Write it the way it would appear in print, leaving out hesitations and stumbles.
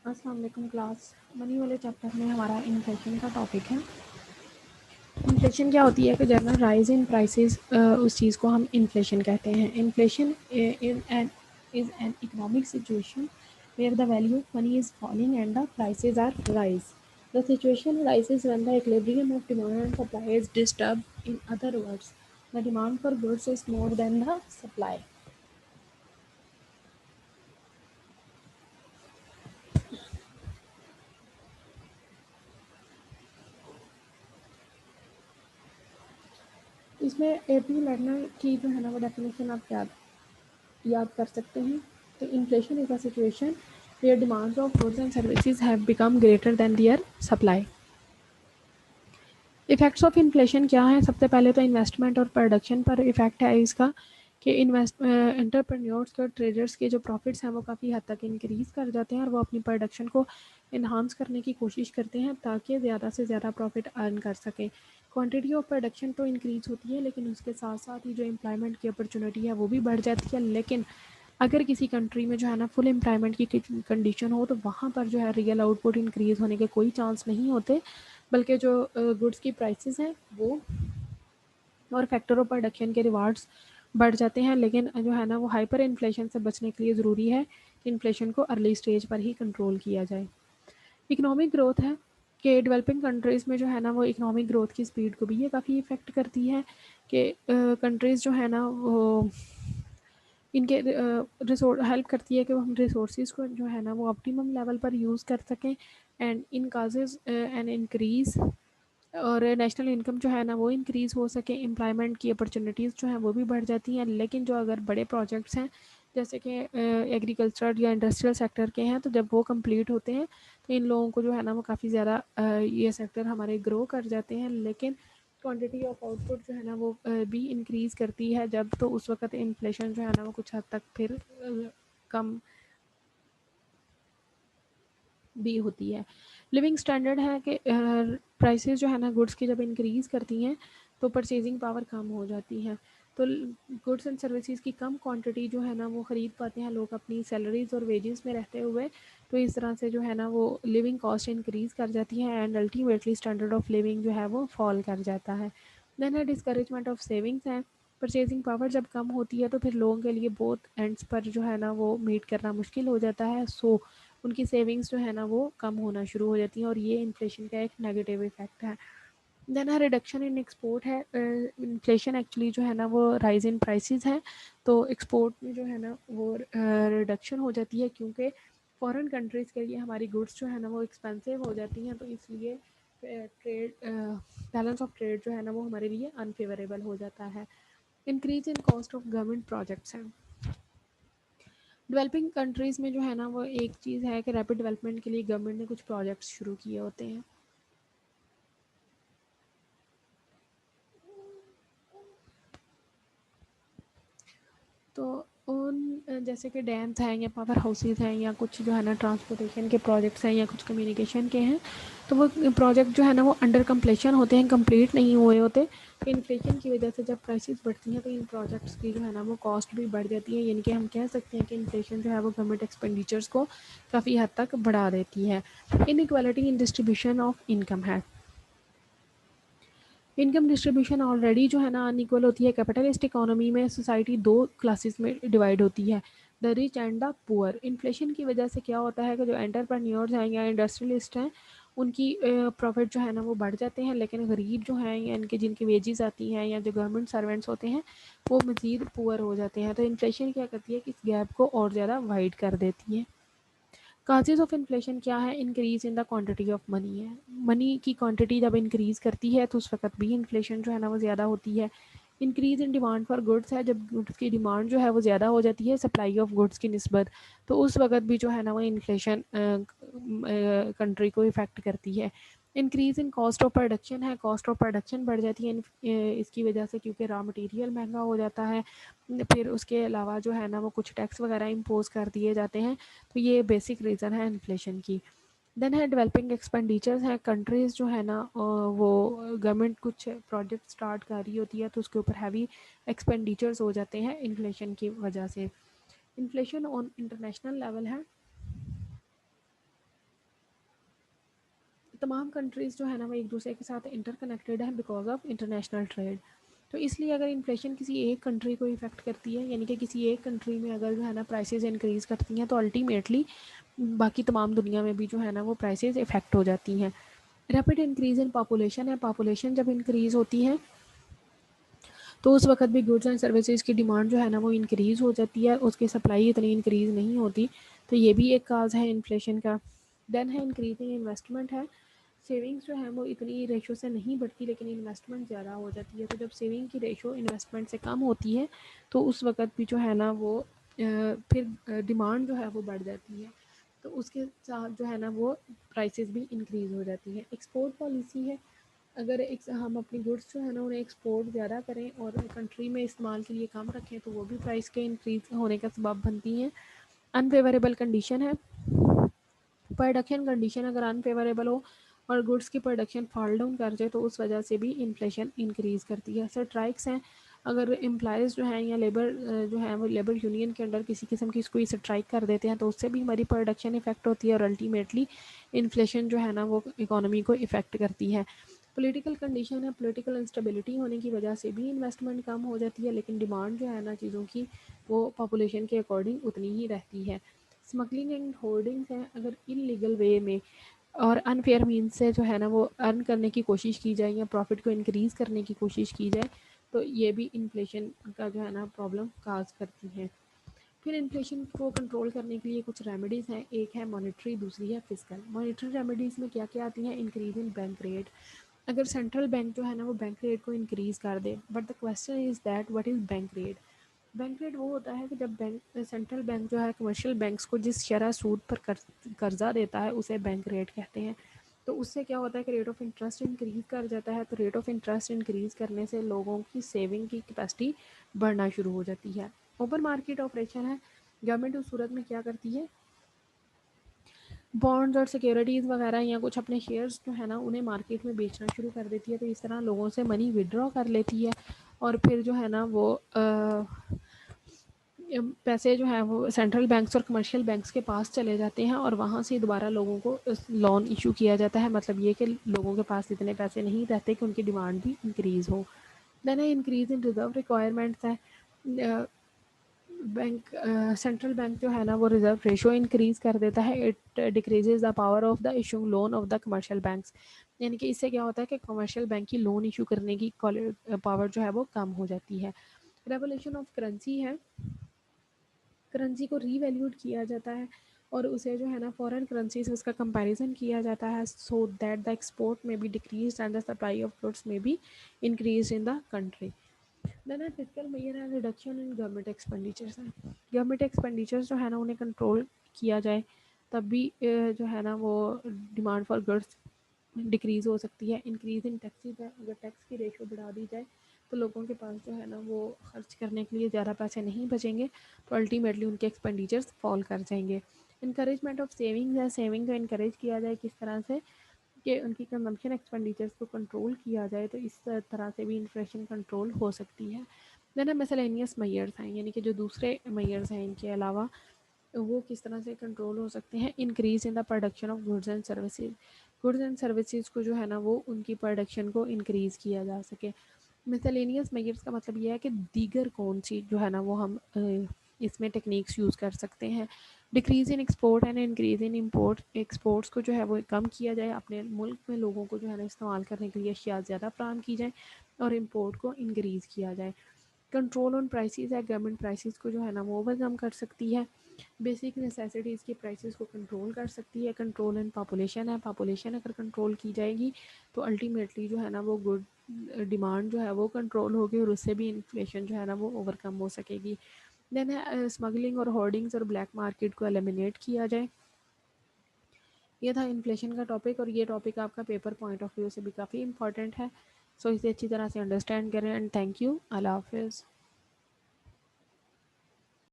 अस्सलाम वालेकुम class. Money वाले चैप्टर में हमारा इन्फ्लेशन का टॉपिक है। इन्फ्लेशन क्या होती है कि जनरल राइज इन प्राइसेस, उस चीज़ को हम इन्फ्लेशन कहते हैं। Inflation is an economic situation where the value of money is falling and the prices are rise. The situation arises when the equilibrium of demand and supply is disturbed. In other words, the demand for goods is more than the supply. इसमें AP learner की जो है ना वो definition आप याद कर सकते हैं। तो inflation is a situation where demands of goods and services have become greater than their supply. Effects of inflation क्या है? सबसे पहले तो इन्वेस्टमेंट और प्रोडक्शन पर इफेक्ट है इसका कि एंटरप्रेन्योर्स और ट्रेडर्स के जो प्रॉफिट्स हैं वो काफ़ी हद तक इंक्रीज़ कर जाते हैं और वो अपनी प्रोडक्शन को इन्हांस करने की कोशिश करते हैं ताकि ज़्यादा से ज़्यादा प्रॉफिट अर्न कर सकें. क्वांटिटी ऑफ प्रोडक्शन तो इंक्रीज़ होती है लेकिन उसके साथ साथ ही जो एम्प्लॉयमेंट की अपॉर्चुनिटी है वो भी बढ़ जाती है. लेकिन अगर किसी कंट्री में जो है ना फुल एम्प्लॉयमेंट की कंडीशन हो तो वहाँ पर जो है रियल आउटपुट इंक्रीज़ होने के कोई चांस नहीं होते, बल्कि जो गुड्स की प्राइसेस हैं वो और फैक्टर ऑफ प्रोडक्शन के रिवार्ड्स बढ़ जाते हैं. लेकिन जो है ना वो हाइपर इन्फ्लेशन से बचने के लिए ज़रूरी है कि इन्फ्लेशन को अर्ली स्टेज पर ही कंट्रोल किया जाए. इकोनॉमिक ग्रोथ है कि डेवलपिंग कंट्रीज़ में जो है ना वो इकोनॉमिक ग्रोथ की स्पीड को भी ये काफ़ी इफ़ेक्ट करती है कि कंट्रीज़ जो है ना वो इनके हेल्प करती है कि वो हम रिसोर्सेज को जो है ना वो ऑप्टिमम लेवल पर यूज़ कर सकें and in causes an increase और नेशनल इनकम जो है ना वो इंक्रीज़ हो सके. एम्प्लॉयमेंट की अपॉर्चुनिटीज़ जो हैं वो भी बढ़ जाती हैं. लेकिन जो अगर बड़े प्रोजेक्ट्स हैं जैसे कि एग्रीकल्चर या इंडस्ट्रियल सेक्टर के हैं तो जब वो कंप्लीट होते हैं तो इन लोगों को जो है ना वो काफ़ी ज़्यादा ये सेक्टर हमारे ग्रो कर जाते हैं. लेकिन क्वांटिटी ऑफ आउटपुट जो है ना वो भी इंक्रीज़ करती है जब, तो उस वक्त इन्फ्लेशन जो है ना वो कुछ हद तक फिर कम भी होती है. लिविंग स्टैंडर्ड है कि प्राइसेस जो है ना गुड्स की जब इंक्रीज़ करती हैं तो परचेजिंग पावर कम हो जाती है. तो गुड्स एंड सर्विसेज की कम क्वांटिटी जो है ना वो ख़रीद पाते हैं लोग अपनी सैलरीज और वेजेस में रहते हुए. तो इस तरह से जो है ना वो लिविंग कॉस्ट इंक्रीज़ कर जाती है and ultimately standard of living जो है वो फॉल कर जाता है. देन है डिस्करेजमेंट ऑफ सेविंग्स है. परचेजिंग पावर जब कम होती है तो फिर लोगों के लिए बोथ एंड्स पर जो है ना वो मीट करना मुश्किल हो जाता है. सो उनकी सेविंग्स जो है ना वो कम होना शुरू हो जाती हैं और ये इन्फ्लेशन का एक नेगेटिव इफेक्ट है. देन है रिडक्शन इन एक्सपोर्ट है. इन्फ्लेशन एक्चुअली जो है ना वो राइज इन प्राइसेस है. तो एक्सपोर्ट में जो है ना वो रिडक्शन हो जाती है क्योंकि फॉरेन कंट्रीज़ के लिए हमारी गुड्स जो है ना वो एक्सपेंसिव हो जाती हैं. तो इसलिए ट्रेड बैलेंस ऑफ ट्रेड जो है ना वो हमारे लिए अनफेवरेबल हो जाता है. Increase in cost of government projects हैं. डेवलपिंग कंट्रीज़ में जो है ना वो एक चीज़ है कि रैपिड डेवलपमेंट के लिए गवर्नमेंट ने कुछ प्रोजेक्ट्स शुरू किए होते हैं. तो उन जैसे कि डैम्स हैं या पावर हाउसेस हैं या कुछ जो है ना ट्रांसपोर्टेशन के प्रोजेक्ट्स हैं या कुछ कम्युनिकेशन के हैं तो वो प्रोजेक्ट जो है ना वो अंडर कंप्लीशन होते हैं, कंप्लीट नहीं हुए होते. तो इन्फ्लेशन की वजह से जब प्राइसेस बढ़ती हैं तो इन प्रोजेक्ट्स की जो है ना वो कॉस्ट भी बढ़ जाती है. यानी कि हम कह सकते हैं कि इन्फ्लेशन जो है वो गवर्नमेंट एक्सपेंडिचर्स को काफ़ी हद तक बढ़ा देती है. Inequality in distribution of income है. इनकम डिस्ट्रीब्यूशन ऑलरेडी जो है ना अनइक्वल होती है. कैपिटलिस्ट इकोनॉमी में सोसाइटी दो क्लासेस में डिवाइड होती है, the rich and the poor. Inflation की वजह से क्या होता है कि जो एंटरप्रेन्योर्स हैं या इंडस्ट्रियलिस्ट हैं उनकी प्रॉफिट जो है ना वो बढ़ जाते हैं, लेकिन गरीब जो हैं या इनके जिनकी वेजेस आती हैं या जो गवर्नमेंट सर्वेंट्स होते हैं वो मज़ीद पुअर हो जाते हैं. तो इन्फ्लेशन क्या करती है कि इस गैप को और ज़्यादा वाइड कर देती है. काजेज़ ऑफ इन्फ्लेशन क्या है? Increase in the quantity of money है. मनी की क्वांटिटी जब इंक्रीज़ करती है तो उस वक्त भी इन्फ्लेशन जो है ना वो ज़्यादा होती है. Increase in demand for goods है. जब गुड्स की डिमांड जो है वो ज़्यादा हो जाती है सप्लाई ऑफ गुड्स की निस्बत, तो उस वक्त भी जो है ना वो इन्फ्लेशन कंट्री को इफ़ेक्ट करती है. Increase in cost of production है. कॉस्ट ऑफ प्रोडक्शन बढ़ जाती है इसकी वजह से क्योंकि रॉ मटेरियल महंगा हो जाता है. फिर उसके अलावा जो है ना वो कुछ टैक्स वगैरह इम्पोज कर दिए जाते हैं. तो ये बेसिक रीज़न है इन्फ्लेशन की. देन है डेवलपिंग एक्सपेंडिचर्स हैं. कंट्रीज़ जो है ना वो गवर्नमेंट कुछ प्रोजेक्ट स्टार्ट कर रही होती है तो उसके ऊपर हैवी एक्सपेंडिचर्स हो जाते हैं इन्फ्लेशन की वजह से. इन्फ्लेशन ऑन इंटरनेशनल लेवल है. तमाम कंट्रीज़ जो है ना वो एक दूसरे के साथ इंटरकनेक्टेड है बिकॉज ऑफ इंटरनेशनल ट्रेड। तो इसलिए अगर इन्फ्लेशन किसी एक कंट्री को इफ़ेक्ट करती है, यानी कि किसी एक कंट्री में अगर जो है ना प्राइसेस इंक्रीज़ करती हैं, तो अल्टीमेटली बाकी तमाम दुनिया में भी जो है ना वो प्राइसेस इफ़ेक्ट हो जाती हैं। रैपिड इंक्रीज़ इन पॉपुलेशन है, पॉपुलेशन जब इंक्रीज़ होती है तो उस वक्त भी गुड्स एंड सर्विसेज की डिमांड जो है ना वो इंक्रीज़ हो जाती है, उसकी सप्लाई इतनी इंक्रीज़ नहीं होती। तो ये भी एक काज है इन्फ्लेशन का। देन है इंक्रीजिंग इन्वेस्टमेंट है। सेविंग्स जो है वो इतनी रेशो से नहीं बढ़ती, लेकिन इन्वेस्टमेंट ज़्यादा हो जाती है। तो जब सेविंग की रेशो इन्वेस्टमेंट से कम होती है तो उस वक्त भी जो है ना वो फिर डिमांड जो है वो बढ़ जाती है, तो उसके साथ जो है ना वो प्राइसेस भी इंक्रीज़ हो जाती है। एक्सपोर्ट पॉलिसी है। अगर एक हम अपनी गुड्स जो है ना उन्हें एक्सपोर्ट ज़्यादा करें और कंट्री में इस्तेमाल के लिए कम रखें, तो वो भी प्राइस के इंक्रीज होने का सबब बनती हैं। अनफेवरेबल कंडीशन है। प्रोडक्शन कंडीशन अगर अनफेवरेबल हो और गुड्स की प्रोडक्शन फॉल डाउन कर जाए, तो उस वजह से भी इन्फ्लेशन इंक्रीज़ करती है। स्ट्राइक्स हैं। अगर एम्प्लॉयज़ जो हैं या लेबर जो है वो लेबर यूनियन के अंडर किसी किस्म की कोई स्ट्राइक कर देते हैं, तो उससे भी हमारी प्रोडक्शन इफेक्ट होती है और अल्टीमेटली इन्फ्लेशन जो है ना वो इकोनॉमी को इफेक्ट करती है। पॉलिटिकल कंडीशन है। पॉलिटिकल इंस्टेबिलिटी होने की वजह से भी इन्वेस्टमेंट कम हो जाती है, लेकिन डिमांड जो है ना चीज़ों की वो पॉपुलेशन के अकॉर्डिंग उतनी ही रहती है। स्मगलिंग एंड होर्डिंग्स हैं। अगर इलीगल वे में और अनफेयर मीन्स से जो है ना वो अर्न करने की कोशिश की जाए या प्रॉफिट को इंक्रीज़ करने की कोशिश की जाए, तो ये भी इन्फ्लेशन का जो है ना प्रॉब्लम काज करती है। फिर इन्फ्लेशन को कंट्रोल करने के लिए कुछ रेमेडीज़ हैं। एक है मॉनेटरी, दूसरी है फिजिकल। मॉनेटरी रेमेडीज़ में क्या क्या आती हैं? Increase in bank rate. अगर सेंट्रल बैंक जो है ना वो बैंक रेट को इंक्रीज़ कर दे, but the question is that what is bank rate. Bank rate वो होता है कि जब बैंक सेंट्रल बैंक जो है कमर्शियल बैंक्स को जिस शरह सूद पर कर्जा देता है उसे बैंक रेट कहते हैं। तो उससे क्या होता है कि रेट ऑफ इंटरेस्ट इंक्रीज़ कर जाता है। तो रेट ऑफ इंटरेस्ट इंक्रीज़ करने से लोगों की सेविंग की कैपेसिटी बढ़ना शुरू हो जाती है। ओपन मार्केट ऑपरेशन है। गवर्नमेंट उस सूरत में क्या करती है, बॉन्ड्स और सिक्योरिटीज़ वगैरह या कुछ अपने शेयर्स जो है ना उन्हें मार्केट में बेचना शुरू कर देती है। तो इस तरह लोगों से मनी विड्रॉ कर लेती है और फिर जो है ना वो पैसे जो है वो सेंट्रल बैंक्स और कमर्शियल बैंक्स के पास चले जाते हैं और वहाँ से दोबारा लोगों को लोन इशू किया जाता है। मतलब ये कि लोगों के पास इतने पैसे नहीं रहते कि उनकी डिमांड भी इंक्रीज़ हो। देन है इंक्रीज़ इन रिजर्व रिक्वायरमेंट्स है। बैंक सेंट्रल बैंक जो है ना वो रिजर्व रेशो इंक्रीज़ कर देता है। It decreases the power of the issue loan of the commercial banks. यानी कि इससे क्या होता है कि कमर्शियल बैंक की लोन इशू करने की पावर जो है वो कम हो जाती है। रेवोल्यूशन ऑफ करेंसी है। करेंसी को रीवैल्यूड किया जाता है और उसे जो है ना फॉरेन करेंसी से उसका कंपैरिजन किया जाता है, सो दैट द एक्सपोर्ट में be decrease and the supply of goods में be increase in the country. Then है fiscal measure and reduction in government expenditures है। गवर्नमेंट एक्सपेंडिचर्स जो है ना उन्हें कंट्रोल किया जाए, तब भी जो है ना वो डिमांड फॉर गुड्स डिक्रीज़ हो सकती है। इंक्रीज़ इन टैक्सेस है। अगर टैक्स की रेशो बढ़ा दी जाए तो लोगों के पास जो है ना वो खर्च करने के लिए ज़्यादा पैसे नहीं बचेंगे, तो अल्टीमेटली उनके एक्सपेंडिचर्स फॉल कर जाएंगे। इनकरेजमेंट ऑफ सेविंग्स है। सेविंग को इनकरेज किया जाए किस तरह से कि उनकी कंजम्पशन एक्सपेंडिचर्स को कंट्रोल किया जाए, तो इस तरह से भी इन्फ्लेशन कंट्रोल हो सकती है। देन है मिसलेनियस मेजर्स हैं, यानी कि जो दूसरे मेजर्स हैं इनके अलावा वो किस तरह से कंट्रोल हो सकते हैं। Increase in the production of goods and services. Goods and services को जो है ना वो उनकी प्रोडक्शन को इंक्रीज़ किया जा सके। मिसलेनियस मेजर्स का मतलब ये है कि दीगर कौन सी जो है ना वो हम इसमें टेक्निक्स यूज़ कर सकते हैं। Decrease in export and increase in import. Exports को जो है वो कम किया जाए, अपने मुल्क में लोगों को जो है ना इस्तेमाल करने के लिए अशिया ज़्यादा फराहम की जाए और इम्पोर्ट को इंक्रीज़ किया जाए। कंट्रोल ऑन प्राइसेस है। गवर्नमेंट प्राइसेस को जो है ना वो ओवरकम कर सकती है। बेसिक नेसेसिटीज़ की प्राइसेस को कंट्रोल कर सकती है। कंट्रोल इन पॉपुलेशन है। पॉपुलेशन अगर कंट्रोल की जाएगी तो अल्टीमेटली जो है ना वो गुड डिमांड जो है वो कंट्रोल होगी और उससे भी इन्फ्लेशन जो है ना वो ओवरकम हो सकेगी। देन है स्मगलिंग और होर्डिंग्स और ब्लैक मार्केट को एलिमिनेट किया जाए। ये था इन्फ्लेशन का टॉपिक और ये टॉपिक आपका पेपर पॉइंट ऑफ व्यू से भी काफ़ी इंपॉर्टेंट है। सो इसे अच्छी तरह से अंडरस्टैंड करें एंड थैंक यू। अल्लाह हाफिज़।